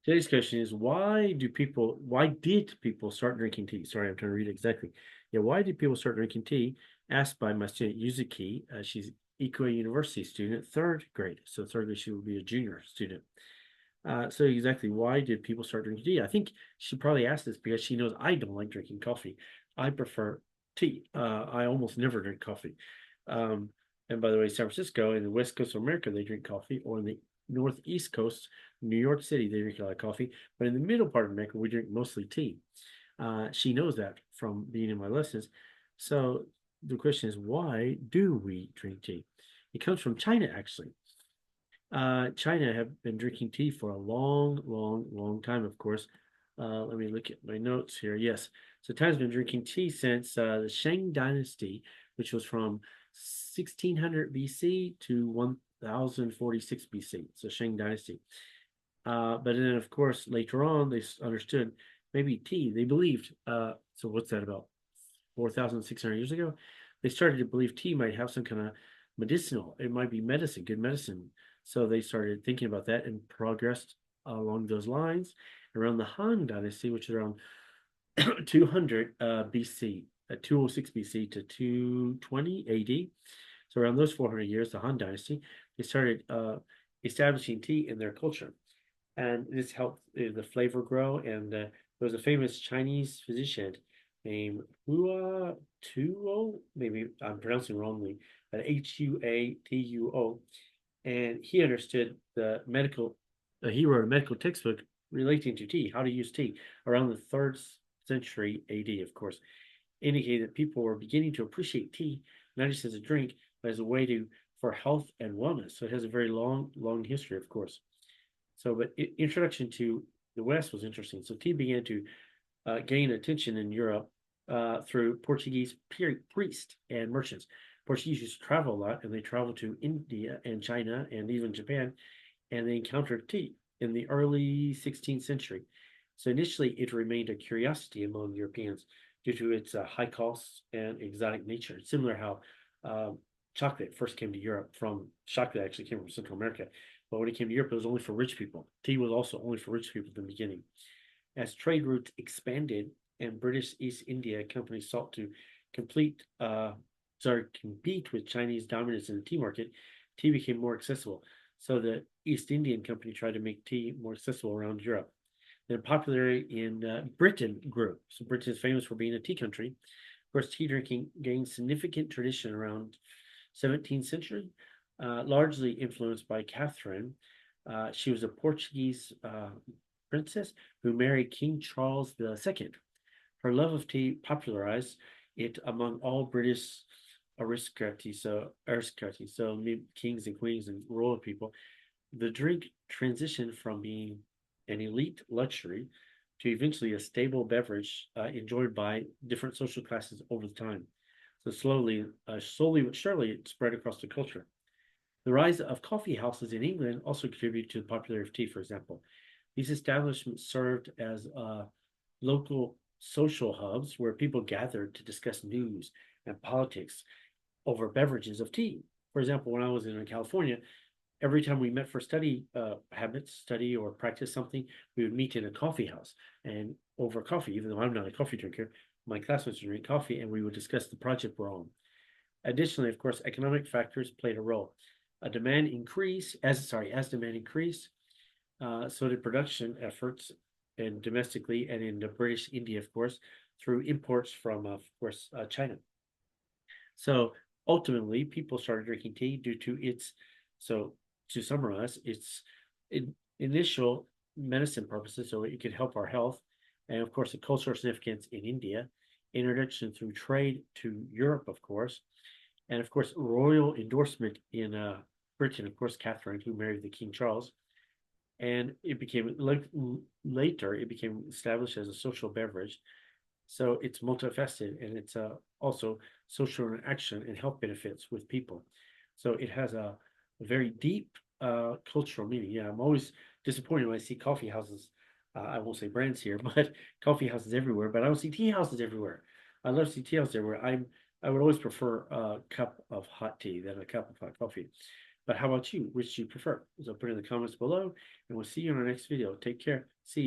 Today's question is why did people start drinking tea? Sorry, I'm trying to read it exactly. Yeah, why did people start drinking tea? Asked by my student Yuzuki. She's Ikuei University student, third grade. So third grade, she will be a junior student. So exactly, why did people start drinking tea? I think she probably asked this because she knows I don't like drinking coffee. I prefer tea. I almost never drink coffee. Um, and by the way, San Francisco and the West Coast of America, they drink coffee, or in the Northeast Coast, New York City, they drink a lot of coffee. But in the middle part of America, we drink mostly tea. She knows that from being in my lessons. So the question is, why do we drink tea? It comes from China, actually. China have been drinking tea for a long, long, long time, of course. Let me look at my notes here. Yes. So China's been drinking tea since the Shang Dynasty, which was from 1600 BC to 1046 BC. So Shang Dynasty. But then, of course, later on, they understood maybe tea. They believed, so what's that about 4,600 years ago? They started to believe tea might have some kind of medicinal, it might be medicine, good medicine. So they started thinking about that and progressed along those lines around the Han Dynasty, which is around 200 BC, 206 BC to 220 AD. So around those 400 years, the Han Dynasty, they started establishing tea in their culture and this helped the flavor grow. And there was a famous Chinese physician named Hua Tuo, maybe I'm pronouncing wrongly, but Huatuo, and he understood the medical. He wrote a medical textbook relating to tea, how to use tea, around the third century AD, of course, indicated that people were beginning to appreciate tea not just as a drink, but as a way to for health and wellness. So it has a very long, long history, of course. So, but introduction to the West was interesting. So tea began to gain attention in Europe through Portuguese priests and merchants. Portuguese used to travel a lot, and they traveled to India and China and even Japan, and they encountered tea in the early 16th century. So initially, it remained a curiosity among Europeans due to its high costs and exotic nature. Similar how uh, chocolate first came to Europe from chocolate actually came from Central America, but when it came to Europe, it was only for rich people. Tea was also only for rich people in the beginning. As trade routes expanded and British East India companies sought to complete compete with Chinese dominance in the tea market, tea became more accessible. So the East Indian Company tried to make tea more accessible around Europe. Then popularity in Britain grew. So Britain is famous for being a tea country. Of course, tea drinking gained significant tradition around 17th century, largely influenced by Catherine. She was a Portuguese princess who married King Charles II. Her love of tea popularized it among all British aristocracy, so kings and queens and royal people. The drink transitioned from being an elite luxury to eventually a stable beverage enjoyed by different social classes over the time. So slowly but surely, it spread across the culture. The rise of coffee houses in England also contributed to the popularity of tea, for example. These establishments served as local social hubs where people gathered to discuss news and politics over beverages of tea. For example, when I was in California, every time we met for study habits, study or practice something, we would meet in a coffee house and over coffee, even though I'm not a coffee drinker, my classmates would drink coffee and we would discuss the project we're on. Additionally, of course, economic factors played a role. As demand increased, so did production efforts and domestically and in the British India, of course, through imports from, of course, China. So ultimately, people started drinking tea due to its, so to summarize, its initial medicine purposes, so it could help our health, and of course, the cultural significance in India, introduction through trade to Europe, of course, and of course, royal endorsement in Britain, of course, Catherine, who married the King Charles, and it became like later it became established as a social beverage. So it's multifaceted and it's also social interaction and health benefits with people. So it has a very deep cultural meaning. Yeah, I'm always disappointed when I see coffee houses. I won't say brands here, but coffee houses everywhere. But I don't see tea houses everywhere. I love to see tea houses everywhere. I would always prefer a cup of hot tea than a cup of hot coffee. But how about you? Which do you prefer? So put it in the comments below, and we'll see you in our next video. Take care. See you.